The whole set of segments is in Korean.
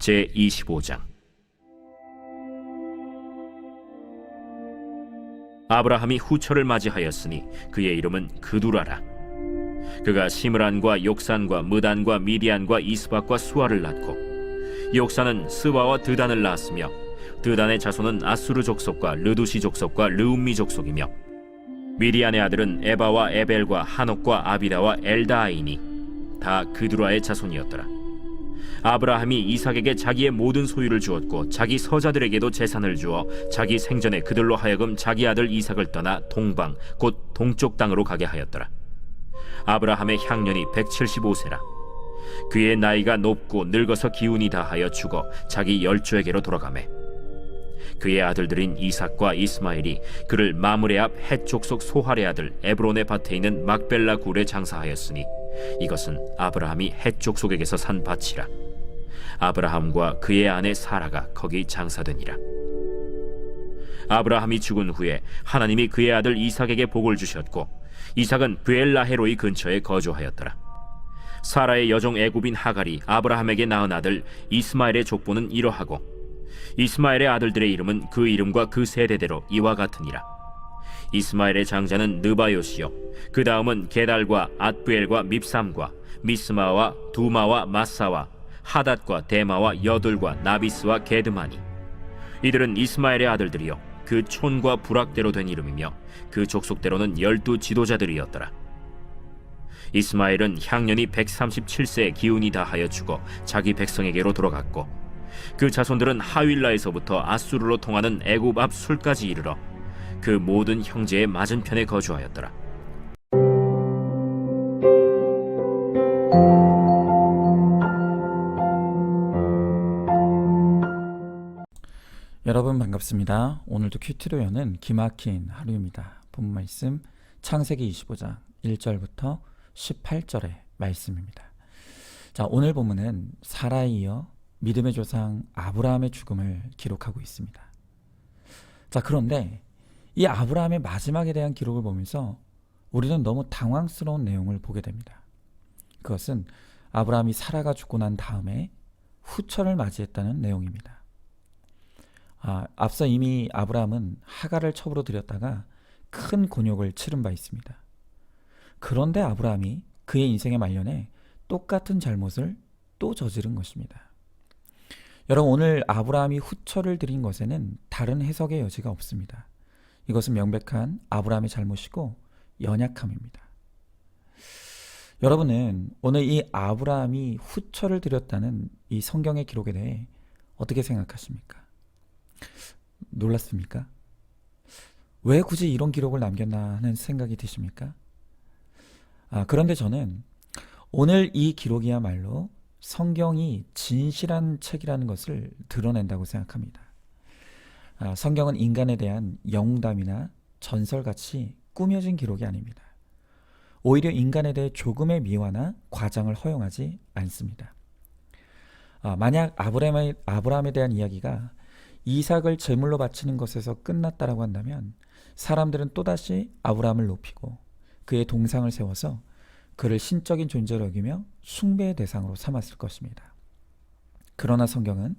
제25장. 아브라함이 후처를 맞이하였으니 그의 이름은 그두라라. 그가 시므란과 욕산과 무단과 미디안과 이스박과 수아를 낳고, 욕산은 스와와 드단을 낳았으며 드단의 자손은 아수르 족속과 르두시 족속과 르움미 족속이며, 미디안의 아들은 에바와 에벨과 하녹과 아비다와 엘다아이니 다 그두라의 자손이었더라. 아브라함이 이삭에게 자기의 모든 소유를 주었고 자기 서자들에게도 재산을 주어 자기 생전에 그들로 하여금 자기 아들 이삭을 떠나 동방 곧 동쪽 땅으로 가게 하였더라. 아브라함의 향년이 175세라. 그의 나이가 높고 늙어서 기운이 다하여 죽어 자기 열조에게로 돌아가매, 그의 아들들인 이삭과 이스마엘이 그를 마므레 앞 헷 족속 소할의 아들 에브론의 밭에 있는 막벨라 굴에 장사하였으니 이것은 아브라함이 헷 족속에게서 산 밭이라. 아브라함과 그의 아내 사라가 거기 장사되니라. 아브라함이 죽은 후에 하나님이 그의 아들 이삭에게 복을 주셨고, 이삭은 브엘라헤로이 근처에 거주하였더라. 사라의 여종 애굽인 하갈이 아브라함에게 낳은 아들 이스마엘의 족보는 이러하고, 이스마엘의 아들들의 이름은 그 이름과 그 세대대로 이와 같으니라. 이스마엘의 장자는 느바요시요, 그 다음은 게달과 앗부엘과 밉삼과 미스마와 두마와 마사와 하닷과 데마와 여둘과 나비스와 게드마니. 이들은 이스마엘의 아들들이요 그 촌과 부락대로 된 이름이며 그 족속대로는 12 지도자들이었더라. 이스마엘은 향년이 137세에 기운이 다하여 죽어 자기 백성에게로 돌아갔고, 그 자손들은 하윌라에서부터 아수르로 통하는 애굽 앞 술까지 이르러 그 모든 형제의 맞은편에 거주하였더라. 여러분 반갑습니다. 오늘도 큐티로 여는 기막힌 하루입니다. 본 말씀 창세기 25장 1절부터 18절의 말씀입니다. 자, 오늘 본문은 사라에 이어 믿음의 조상 아브라함의 죽음을 기록하고 있습니다. 자, 그런데 이 아브라함의 마지막에 대한 기록을 보면서 우리는 너무 당황스러운 내용을 보게 됩니다. 그것은 아브라함이 사라가 죽고 난 다음에 후처를 맞이했다는 내용입니다. 앞서 이미 아브라함은 하갈을 첩으로 들였다가 큰 곤욕을 치른 바 있습니다. 그런데 아브라함이 그의 인생의 말년에 똑같은 잘못을 또 저지른 것입니다. 여러분, 오늘 아브라함이 후처를 드린 것에는 다른 해석의 여지가 없습니다. 이것은 명백한 아브라함의 잘못이고 연약함입니다. 여러분은 오늘 이 아브라함이 후처를 드렸다는 이 성경의 기록에 대해 어떻게 생각하십니까? 놀랐습니까? 왜 굳이 이런 기록을 남겼나 하는 생각이 드십니까? 그런데 저는 오늘 이 기록이야말로 성경이 진실한 책이라는 것을 드러낸다고 생각합니다. 성경은 인간에 대한 영웅담이나 전설같이 꾸며진 기록이 아닙니다. 오히려 인간에 대해 조금의 미화나 과장을 허용하지 않습니다. 만약 아브라함에 대한 이야기가 이삭을 제물로 바치는 것에서 끝났다라고 한다면 사람들은 또다시 아브라함을 높이고 그의 동상을 세워서 그를 신적인 존재로 여기며 숭배의 대상으로 삼았을 것입니다. 그러나 성경은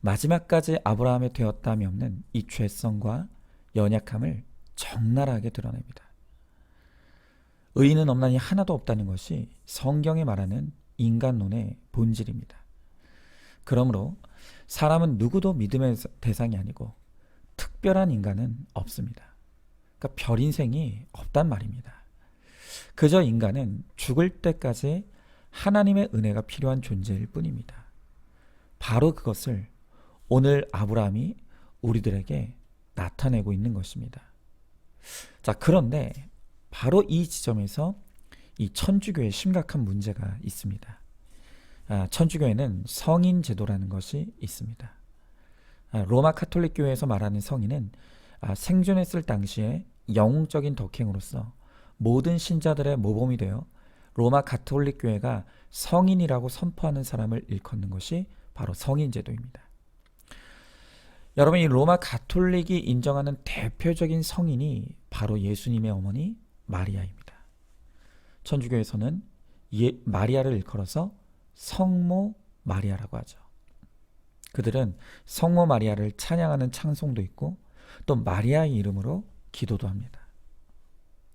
마지막까지 아브라함에 되었다함이 없는 이 죄성과 연약함을 적나라하게 드러냅니다. 의인은 없나니 하나도 없다는 것이 성경이 말하는 인간론의 본질입니다. 그러므로 사람은 누구도 믿음의 대상이 아니고 특별한 인간은 없습니다. 그러니까 별 인생이 없단 말입니다. 그저 인간은 죽을 때까지 하나님의 은혜가 필요한 존재일 뿐입니다. 바로 그것을 오늘 아브라함이 우리들에게 나타내고 있는 것입니다. 자, 그런데 바로 이 지점에서 이 천주교에 심각한 문제가 있습니다. 천주교에는 성인 제도라는 것이 있습니다. 로마 카톨릭 교회에서 말하는 성인은 생존했을 당시에 영웅적인 덕행으로서 모든 신자들의 모범이 되어 로마 가톨릭 교회가 성인이라고 선포하는 사람을 일컫는 것이 바로 성인 제도입니다. 여러분, 이 로마 가톨릭이 인정하는 대표적인 성인이 바로 예수님의 어머니 마리아입니다. 천주교에서는 마리아를 일컬어서 성모 마리아라고 하죠. 그들은 성모 마리아를 찬양하는 찬송도 있고 또 마리아의 이름으로 기도도 합니다.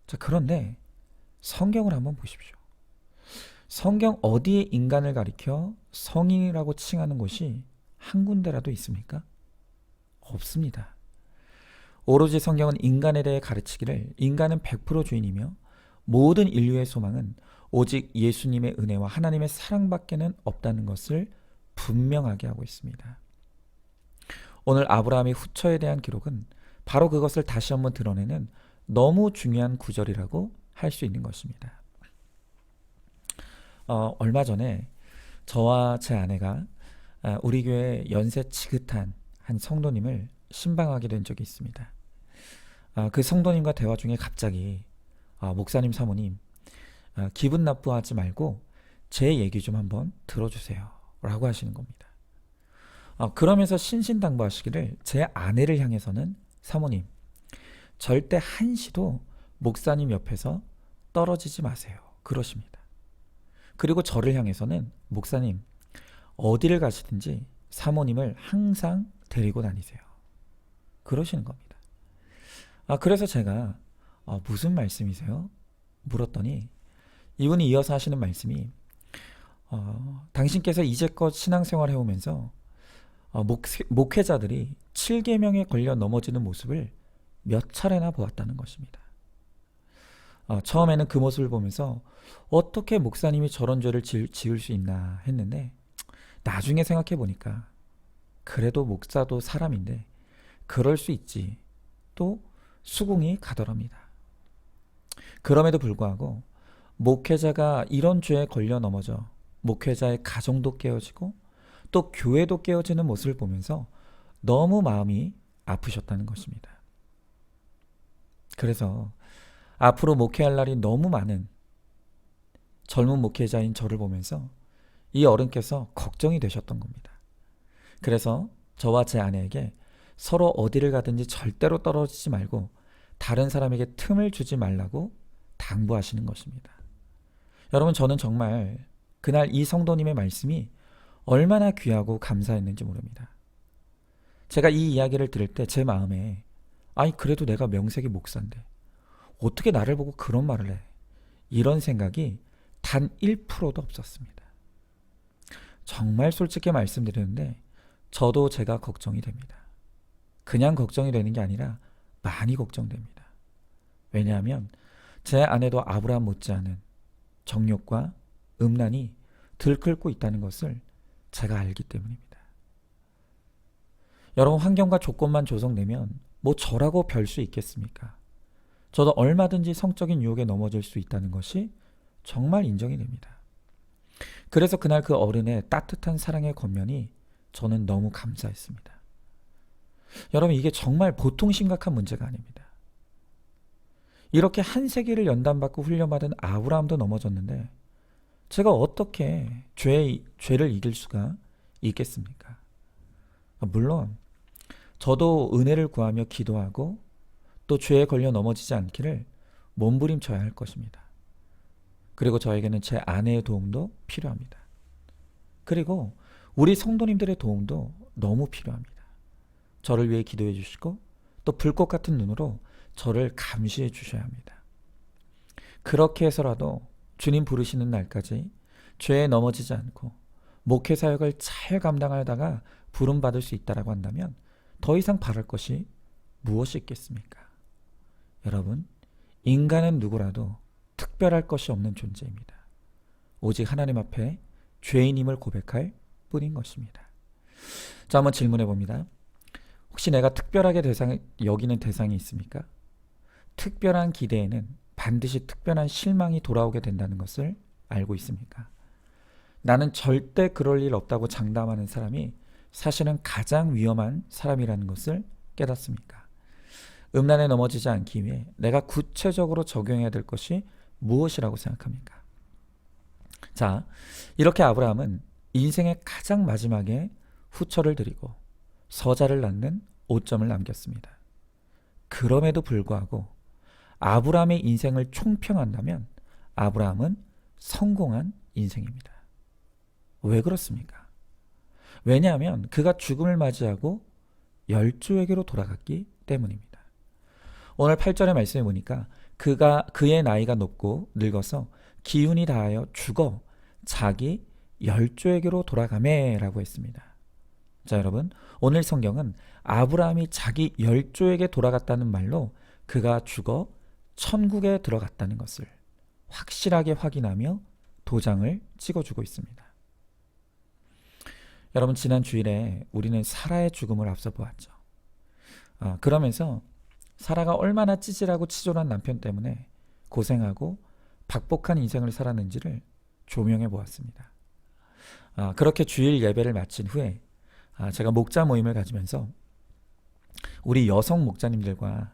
자, 그런데 성경을 한번 보십시오. 성경 어디에 인간을 가리켜 성인이라고 칭하는 곳이 한 군데라도 있습니까? 없습니다. 오로지 성경은 인간에 대해 가르치기를 인간은 100% 주인이며 모든 인류의 소망은 오직 예수님의 은혜와 하나님의 사랑밖에는 없다는 것을 분명하게 하고 있습니다. 오늘 아브라함의 후처에 대한 기록은 바로 그것을 다시 한번 드러내는 너무 중요한 구절이라고 할 수 있는 것입니다. 얼마 전에 저와 제 아내가 우리 교회 연세 지긋한 한 성도님을 신방하게 된 적이 있습니다. 그 성도님과 대화 중에 갑자기 목사님, 사모님, 기분 나쁘하지 말고 제 얘기 좀 한번 들어주세요 라고 하시는 겁니다. 그러면서 신신당부하시기를 제 아내를 향해서는 사모님, 절대 한시도 목사님 옆에서 떨어지지 마세요 그러십니다. 그리고 저를 향해서는 목사님, 어디를 가시든지 사모님을 항상 데리고 다니세요 그러시는 겁니다. 그래서 제가 무슨 말씀이세요? 물었더니 이분이 이어서 하시는 말씀이 당신께서 이제껏 신앙생활 해오면서 목회자들이 7계명에 걸려 넘어지는 모습을 몇 차례나 보았다는 것입니다. 처음에는 그 모습을 보면서 어떻게 목사님이 저런 죄를 지을 수 있나 했는데 나중에 생각해 보니까 그래도 목사도 사람인데 그럴 수 있지 또 수긍이 가더랍니다. 그럼에도 불구하고 목회자가 이런 죄에 걸려 넘어져 목회자의 가정도 깨어지고 또 교회도 깨어지는 모습을 보면서 너무 마음이 아프셨다는 것입니다. 그래서 앞으로 목회할 날이 너무 많은 젊은 목회자인 저를 보면서 이 어른께서 걱정이 되셨던 겁니다. 그래서 저와 제 아내에게 서로 어디를 가든지 절대로 떨어지지 말고 다른 사람에게 틈을 주지 말라고 당부하시는 것입니다. 여러분, 저는 정말 그날 이 성도님의 말씀이 얼마나 귀하고 감사했는지 모릅니다. 제가 이 이야기를 들을 때 제 마음에 그래도 내가 명색이 목사인데 어떻게 나를 보고 그런 말을 해? 이런 생각이 단 1%도 없었습니다. 정말 솔직히 말씀드리는데 저도 제가 걱정이 됩니다. 그냥 걱정이 되는 게 아니라 많이 걱정됩니다. 왜냐하면 제 아내도 아브라함 못지않은 정욕과 음란이 들끓고 있다는 것을 제가 알기 때문입니다. 여러분, 환경과 조건만 조성되면 뭐 저라고 별 수 있겠습니까? 저도 얼마든지 성적인 유혹에 넘어질 수 있다는 것이 정말 인정이 됩니다. 그래서 그날 그 어른의 따뜻한 사랑의 겉면이 저는 너무 감사했습니다. 여러분, 이게 정말 보통 심각한 문제가 아닙니다. 이렇게 한 세기를 연단받고 훈련받은 아브라함도 넘어졌는데 제가 어떻게 죄를 이길 수가 있겠습니까? 물론 저도 은혜를 구하며 기도하고 또 죄에 걸려 넘어지지 않기를 몸부림쳐야 할 것입니다. 그리고 저에게는 제 아내의 도움도 필요합니다. 그리고 우리 성도님들의 도움도 너무 필요합니다. 저를 위해 기도해 주시고 또 불꽃 같은 눈으로 저를 감시해 주셔야 합니다. 그렇게 해서라도 주님 부르시는 날까지 죄에 넘어지지 않고 목회 사역을 잘 감당하다가 부름받을 수 있다라고 한다면 더 이상 바랄 것이 무엇이 있겠습니까? 여러분, 인간은 누구라도 특별할 것이 없는 존재입니다. 오직 하나님 앞에 죄인임을 고백할 뿐인 것입니다. 자, 한번 질문해 봅니다. 혹시 내가 특별하게 여기는 대상이 있습니까? 특별한 기대에는 반드시 특별한 실망이 돌아오게 된다는 것을 알고 있습니까? 나는 절대 그럴 일 없다고 장담하는 사람이 사실은 가장 위험한 사람이라는 것을 깨닫습니까? 음란에 넘어지지 않기 위해 내가 구체적으로 적용해야 될 것이 무엇이라고 생각합니까? 자, 이렇게 아브라함은 인생의 가장 마지막에 후처를 드리고 서자를 낳는 오점을 남겼습니다. 그럼에도 불구하고 아브라함의 인생을 총평한다면 아브라함은 성공한 인생입니다. 왜 그렇습니까? 왜냐하면 그가 죽음을 맞이하고 열조에게로 돌아갔기 때문입니다. 오늘 8절의 말씀에 보니까 그의 나이가 높고 늙어서 기운이 다하여 죽어 자기 열조에게로 돌아가매라고 했습니다. 자, 여러분, 오늘 성경은 아브라함이 자기 열조에게 돌아갔다는 말로 그가 죽어 천국에 들어갔다는 것을 확실하게 확인하며 도장을 찍어주고 있습니다. 여러분, 지난 주일에 우리는 사라의 죽음을 앞서 보았죠. 그러면서 사라가 얼마나 찌질하고 치졸한 남편 때문에 고생하고 박복한 인생을 살았는지를 조명해 보았습니다. 그렇게 주일 예배를 마친 후에 제가 목자 모임을 가지면서 우리 여성 목자님들과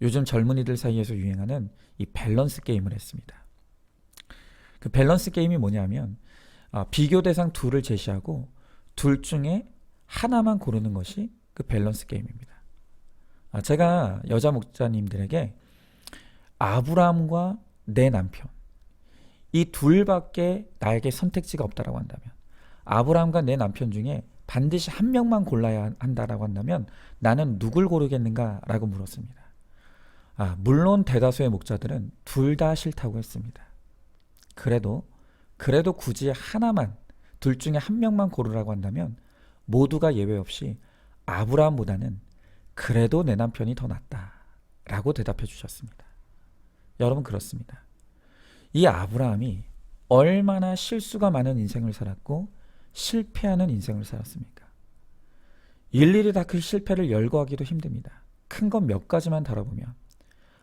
요즘 젊은이들 사이에서 유행하는 이 밸런스 게임을 했습니다. 그 밸런스 게임이 뭐냐면 비교 대상 둘을 제시하고 둘 중에 하나만 고르는 것이 그 밸런스 게임입니다. 제가 여자 목자님들에게 아브라함과 내 남편 이 둘밖에 나에게 선택지가 없다라고 한다면, 아브라함과 내 남편 중에 반드시 한 명만 골라야 한다라고 한다면 나는 누굴 고르겠는가라고 물었습니다. 물론 대다수의 목자들은 둘 다 싫다고 했습니다. 그래도 굳이 하나만, 둘 중에 한 명만 고르라고 한다면 모두가 예외 없이 아브라함보다는 그래도 내 남편이 더 낫다라고 대답해 주셨습니다. 여러분, 그렇습니다. 이 아브라함이 얼마나 실수가 많은 인생을 살았고 실패하는 인생을 살았습니까? 일일이 다 그 실패를 열거하기도 힘듭니다. 큰 건 몇 가지만 다뤄보면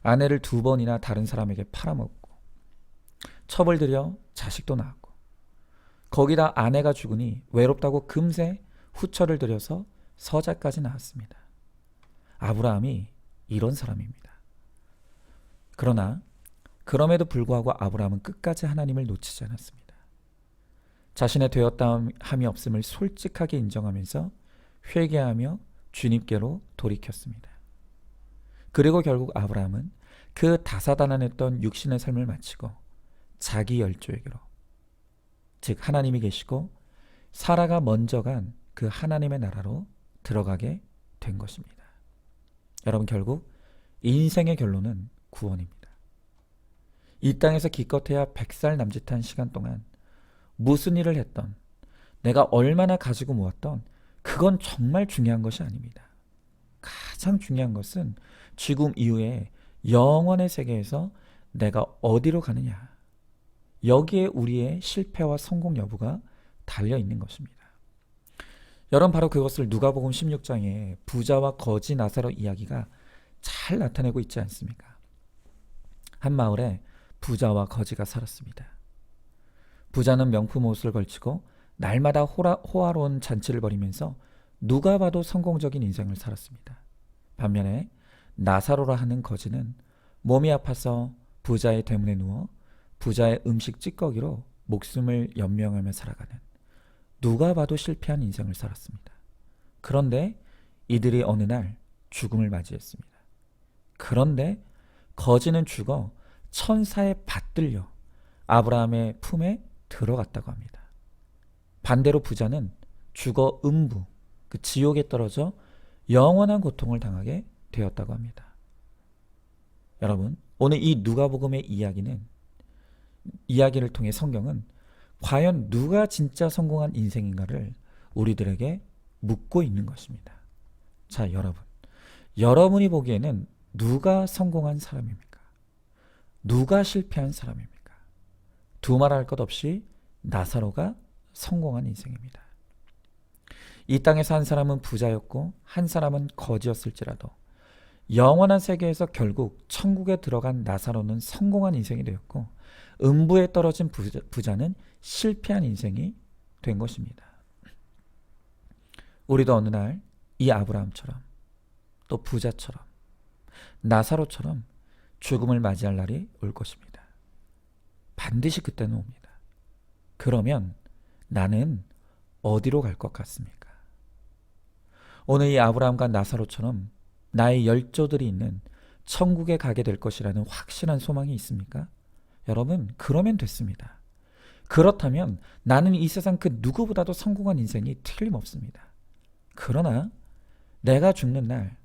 아내를 2번이나 다른 사람에게 팔아먹고 처벌들여 자식도 낳았고, 거기다 아내가 죽으니 외롭다고 금세 후처를 들여서 서자까지 낳았습니다. 아브라함이 이런 사람입니다. 그러나 그럼에도 불구하고 아브라함은 끝까지 하나님을 놓치지 않았습니다. 자신의 되었다함이 없음을 솔직하게 인정하면서 회개하며 주님께로 돌이켰습니다. 그리고 결국 아브라함은 그 다사다난했던 육신의 삶을 마치고 자기 열조에게로, 즉 하나님이 계시고 사라가 먼저 간 그 하나님의 나라로 들어가게 된 것입니다. 여러분, 결국 인생의 결론은 구원입니다. 이 땅에서 기껏해야 100살 남짓한 시간 동안 무슨 일을 했던, 내가 얼마나 가지고 모았던, 그건 정말 중요한 것이 아닙니다. 가장 중요한 것은 죽음 이후에 영원의 세계에서 내가 어디로 가느냐, 여기에 우리의 실패와 성공 여부가 달려 있는 것입니다. 여러분, 바로 그것을 누가복음 16장에 부자와 거지 나사로 이야기가 잘 나타내고 있지 않습니까? 한 마을에 부자와 거지가 살았습니다. 부자는 명품 옷을 걸치고 날마다 호화로운 잔치를 벌이면서 누가 봐도 성공적인 인생을 살았습니다. 반면에 나사로라 하는 거지는 몸이 아파서 부자의 대문에 누워 부자의 음식 찌꺼기로 목숨을 연명하며 살아가는 누가 봐도 실패한 인생을 살았습니다. 그런데 이들이 어느 날 죽음을 맞이했습니다. 그런데 거지는 죽어 천사에 받들려 아브라함의 품에 들어갔다고 합니다. 반대로 부자는 죽어 음부, 그 지옥에 떨어져 영원한 고통을 당하게 되었다고 합니다. 여러분, 오늘 이 누가복음의 이야기를 통해 성경은 과연 누가 진짜 성공한 인생인가를 우리들에게 묻고 있는 것입니다. 자, 여러분이 보기에는 누가 성공한 사람입니까? 누가 실패한 사람입니까? 두말할 것 없이 나사로가 성공한 인생입니다. 이 땅에서 한 사람은 부자였고 한 사람은 거지였을지라도 영원한 세계에서 결국 천국에 들어간 나사로는 성공한 인생이 되었고, 음부에 떨어진 부자는 실패한 인생이 된 것입니다. 우리도 어느 날 이 아브라함처럼, 또 부자처럼, 나사로처럼 죽음을 맞이할 날이 올 것입니다. 반드시 그때는 옵니다. 그러면 나는 어디로 갈 것 같습니까? 오늘 이 아브라함과 나사로처럼 나의 열조들이 있는 천국에 가게 될 것이라는 확실한 소망이 있습니까? 여러분, 그러면 됐습니다. 그렇다면 나는 이 세상 그 누구보다도 성공한 인생이 틀림없습니다. 그러나 내가 죽는 날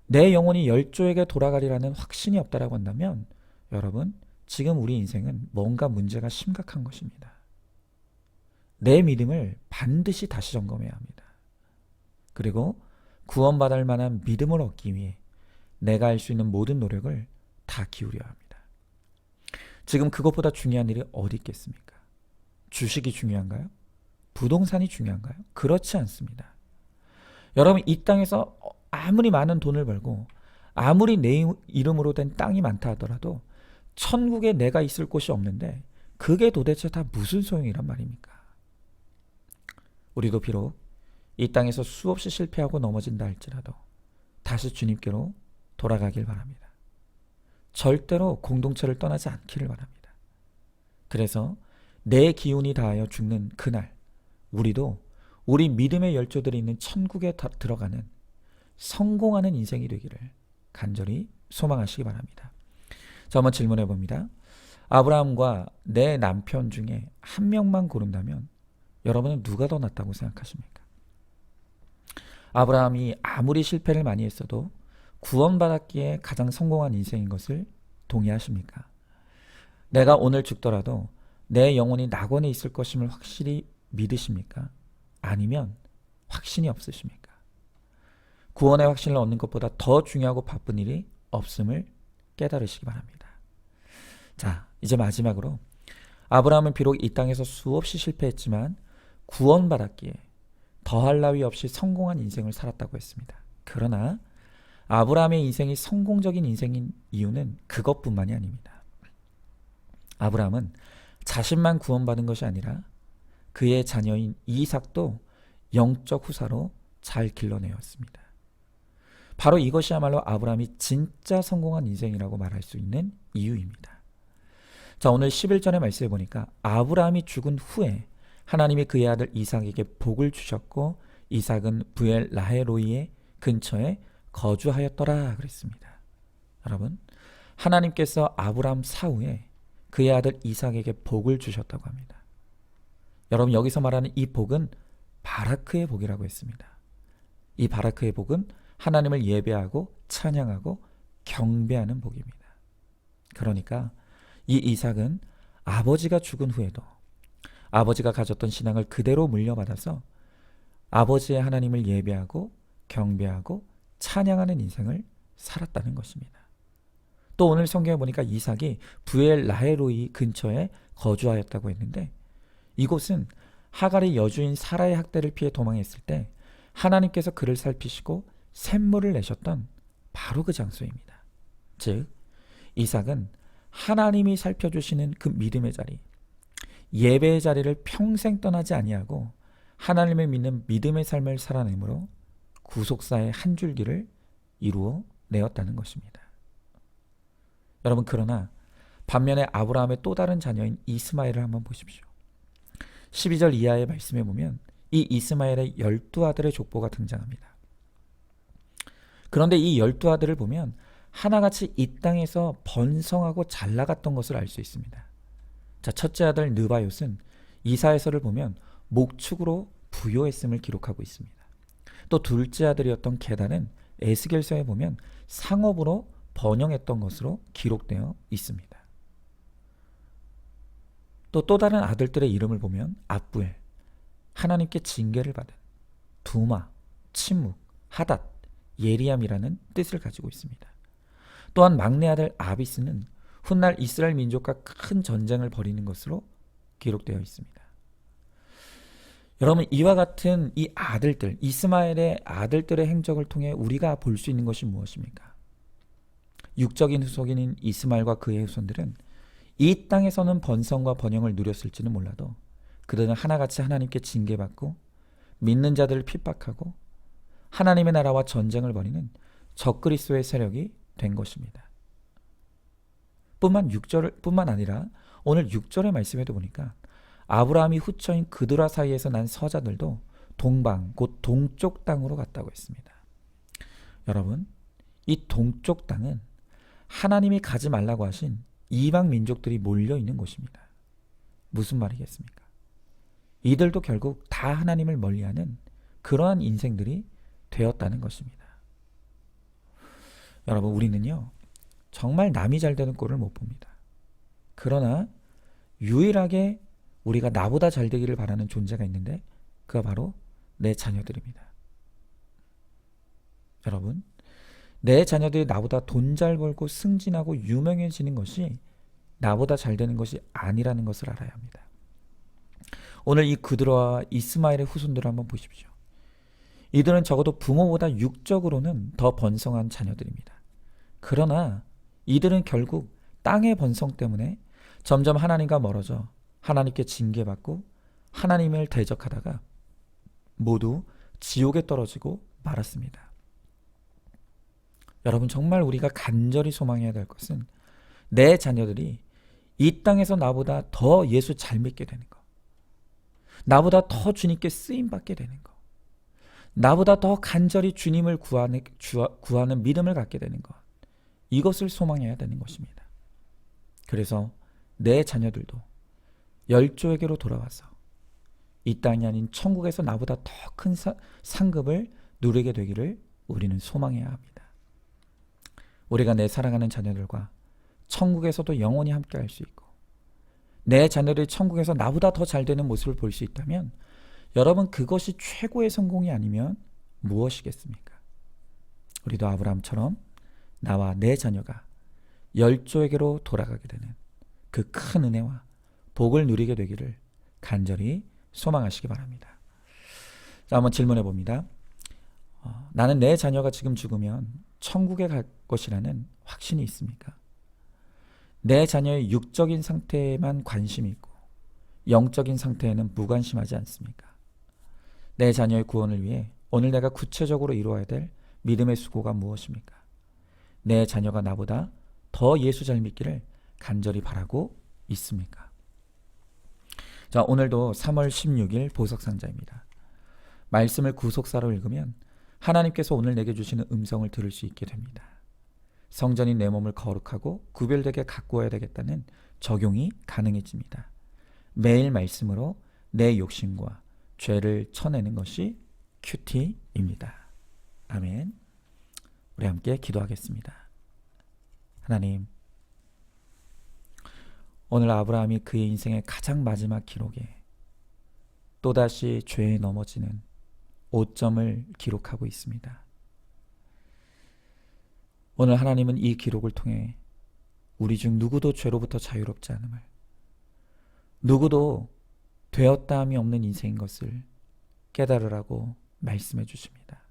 내 영혼이 열조에게 돌아가리라는 확신이 없다라고 한다면 여러분, 지금 우리 인생은 뭔가 문제가 심각한 것입니다. 내 믿음을 반드시 다시 점검해야 합니다. 그리고 구원받을 만한 믿음을 얻기 위해 내가 할 수 있는 모든 노력을 다 기울여야 합니다. 지금 그것보다 중요한 일이 어디 있겠습니까? 주식이 중요한가요? 부동산이 중요한가요? 그렇지 않습니다. 여러분, 이 땅에서 아무리 많은 돈을 벌고 아무리 내 이름으로 된 땅이 많다 하더라도 천국에 내가 있을 곳이 없는데 그게 도대체 다 무슨 소용이란 말입니까? 우리도 비록 이 땅에서 수없이 실패하고 넘어진다 할지라도 다시 주님께로 돌아가길 바랍니다. 절대로 공동체를 떠나지 않기를 바랍니다. 그래서 내 기운이 다하여 죽는 그날 우리도 우리 믿음의 열조들이 있는 천국에 들어가는 성공하는 인생이 되기를 간절히 소망하시기 바랍니다. 자, 한번 질문해 봅니다. 아브라함과 내 남편 중에 한 명만 고른다면 여러분은 누가 더 낫다고 생각하십니까? 아브라함이 아무리 실패를 많이 했어도 구원받았기에 가장 성공한 인생인 것을 동의하십니까? 내가 오늘 죽더라도 내 영혼이 낙원에 있을 것임을 확실히 믿으십니까? 아니면 확신이 없으십니까? 구원의 확신을 얻는 것보다 더 중요하고 바쁜 일이 없음을 깨달으시기 바랍니다. 자, 이제 마지막으로 아브라함은 비록 이 땅에서 수없이 실패했지만 구원받았기에 더할 나위 없이 성공한 인생을 살았다고 했습니다. 그러나 아브라함의 인생이 성공적인 인생인 이유는 그것뿐만이 아닙니다. 아브라함은 자신만 구원받은 것이 아니라 그의 자녀인 이삭도 영적 후사로 잘 길러내었습니다. 바로 이것이야말로 아브라함이 진짜 성공한 인생이라고 말할 수 있는 이유입니다. 자, 오늘 11절의 말씀에 보니까 아브라함이 죽은 후에 하나님이 그의 아들 이삭에게 복을 주셨고 이삭은 부엘 라헤로이의 근처에 거주하였더라 그랬습니다. 여러분, 하나님께서 아브라함 사후에 그의 아들 이삭에게 복을 주셨다고 합니다. 여러분, 여기서 말하는 이 복은 바라크의 복이라고 했습니다. 이 바라크의 복은 하나님을 예배하고 찬양하고 경배하는 복입니다. 그러니까 이 이삭은 아버지가 죽은 후에도 아버지가 가졌던 신앙을 그대로 물려받아서 아버지의 하나님을 예배하고 경배하고 찬양하는 인생을 살았다는 것입니다. 또 오늘 성경에 보니까 이삭이 부엘 라헤로이 근처에 거주하였다고 했는데 이곳은 하갈의 여주인 사라의 학대를 피해 도망했을 때 하나님께서 그를 살피시고 샘물을 내셨던 바로 그 장소입니다. 즉 이삭은 하나님이 살펴주시는 그 믿음의 자리, 예배의 자리를 평생 떠나지 아니하고 하나님을 믿는 믿음의 삶을 살아내므로 구속사의 한 줄기를 이루어 내었다는 것입니다. 여러분, 그러나 반면에 아브라함의 또 다른 자녀인 이스마엘을 한번 보십시오. 12절 이하의 말씀에 보면 이 이스마엘의 12아들의 족보가 등장합니다. 그런데 이 12아들을 보면 하나같이 이 땅에서 번성하고 잘 나갔던 것을 알 수 있습니다. 자, 첫째 아들 느바옅은 이사야서를 보면 목축으로 부요했음을 기록하고 있습니다. 또 둘째 아들이었던 게달은 에스겔서에 보면 상업으로 번영했던 것으로 기록되어 있습니다. 또 다른 아들들의 이름을 보면 압부엘, 하나님께 징계를 받은, 두마, 침묵, 하닷, 예리암이라는 뜻을 가지고 있습니다. 또한 막내 아들 아비스는 훗날 이스라엘 민족과 큰 전쟁을 벌이는 것으로 기록되어 있습니다. 여러분, 이와 같은 이 아들들, 이스마엘의 아들들의 행적을 통해 우리가 볼 수 있는 것이 무엇입니까? 육적인 후손인 이스마엘과 그의 후손들은 이 땅에서는 번성과 번영을 누렸을지는 몰라도 그들은 하나같이 하나님께 징계받고 믿는 자들을 핍박하고 하나님의 나라와 전쟁을 벌이는 적그리스도의 세력이 된 것입니다. 뿐만 아니라 오늘 6절의 말씀에도 보니까 아브라함이 후처인 그드라 사이에서 난 서자들도 동방, 곧 동쪽 땅으로 갔다고 했습니다. 여러분, 이 동쪽 땅은 하나님이 가지 말라고 하신 이방 민족들이 몰려 있는 곳입니다. 무슨 말이겠습니까? 이들도 결국 다 하나님을 멀리하는 그러한 인생들이 되었다는 것입니다. 여러분, 우리는요, 정말 남이 잘 되는 꼴을 못 봅니다. 그러나 유일하게 우리가 나보다 잘 되기를 바라는 존재가 있는데 그가 바로 내 자녀들입니다. 여러분, 내 자녀들이 나보다 돈 잘 벌고 승진하고 유명해지는 것이 나보다 잘 되는 것이 아니라는 것을 알아야 합니다. 오늘 이 그드라와 이스마엘의 후손들을 한번 보십시오. 이들은 적어도 부모보다 육적으로는 더 번성한 자녀들입니다. 그러나 이들은 결국 땅의 번성 때문에 점점 하나님과 멀어져 하나님께 징계받고 하나님을 대적하다가 모두 지옥에 떨어지고 말았습니다. 여러분, 정말 우리가 간절히 소망해야 될 것은 내 자녀들이 이 땅에서 나보다 더 예수 잘 믿게 되는 것, 나보다 더 주님께 쓰임받게 되는 것, 나보다 더 간절히 주님을 구하는 믿음을 갖게 되는 것, 이것을 소망해야 되는 것입니다. 그래서 내 자녀들도 열조에게로 돌아와서 이 땅이 아닌 천국에서 나보다 더 큰 상급을 누리게 되기를 우리는 소망해야 합니다. 우리가 내 사랑하는 자녀들과 천국에서도 영원히 함께 할 수 있고 내 자녀들이 천국에서 나보다 더 잘 되는 모습을 볼 수 있다면 여러분, 그것이 최고의 성공이 아니면 무엇이겠습니까? 우리도 아브라함처럼 나와 내 자녀가 열조에게로 돌아가게 되는 그 큰 은혜와 복을 누리게 되기를 간절히 소망하시기 바랍니다. 자, 한번 질문해 봅니다. 나는 내 자녀가 지금 죽으면 천국에 갈 것이라는 확신이 있습니까? 내 자녀의 육적인 상태에만 관심이 있고 영적인 상태에는 무관심하지 않습니까? 내 자녀의 구원을 위해 오늘 내가 구체적으로 이루어야 될 믿음의 수고가 무엇입니까? 내 자녀가 나보다 더 예수 잘 믿기를 간절히 바라고 있습니까? 자, 오늘도 3월 16일 보석상자입니다. 말씀을 구속사로 읽으면 하나님께서 오늘 내게 주시는 음성을 들을 수 있게 됩니다. 성전인 내 몸을 거룩하고 구별되게 가꾸어야 되겠다는 적용이 가능해집니다. 매일 말씀으로 내 욕심과 죄를 쳐내는 것이 큐티입니다. 아멘. 우리 함께 기도하겠습니다. 하나님, 오늘 아브라함이 그의 인생의 가장 마지막 기록에 또다시 죄에 넘어지는 5점을 기록하고 있습니다. 오늘 하나님은 이 기록을 통해 우리 중 누구도 죄로부터 자유롭지 않음을, 누구도 되었다함이 없는 인생인 것을 깨달으라고 말씀해 주십니다.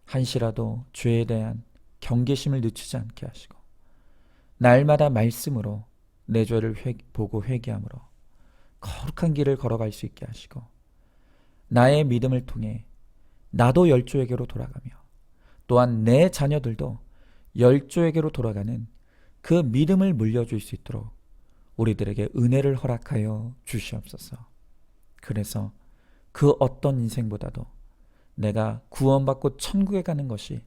한시라도 죄에 대한 경계심을 늦추지 않게 하시고 날마다 말씀으로 내 죄를 보고 회개함으로 거룩한 길을 걸어갈 수 있게 하시고 나의 믿음을 통해 나도 열조에게로 돌아가며 또한 내 자녀들도 열조에게로 돌아가는 그 믿음을 물려줄 수 있도록 우리들에게 은혜를 허락하여 주시옵소서. 그래서 그 어떤 인생보다도 내가 구원받고 천국에 가는 것이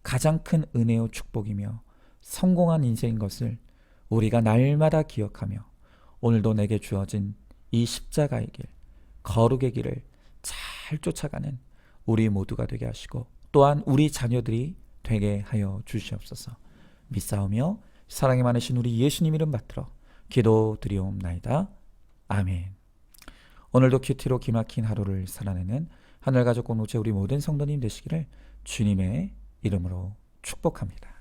가장 큰 은혜요 축복이며 성공한 인생인 것을 우리가 날마다 기억하며 오늘도 내게 주어진 이 십자가의 길, 거룩의 길을 잘 쫓아가는 우리 모두가 되게 하시고 또한 우리 자녀들이 되게 하여 주시옵소서. 믿사오며 사랑이 많으신 우리 예수님 이름 받들어 기도드리옵나이다. 아멘. 오늘도 큐티로 기막힌 하루를 살아내는 하늘가족 공동체 우리 모든 성도님 되시기를 주님의 이름으로 축복합니다.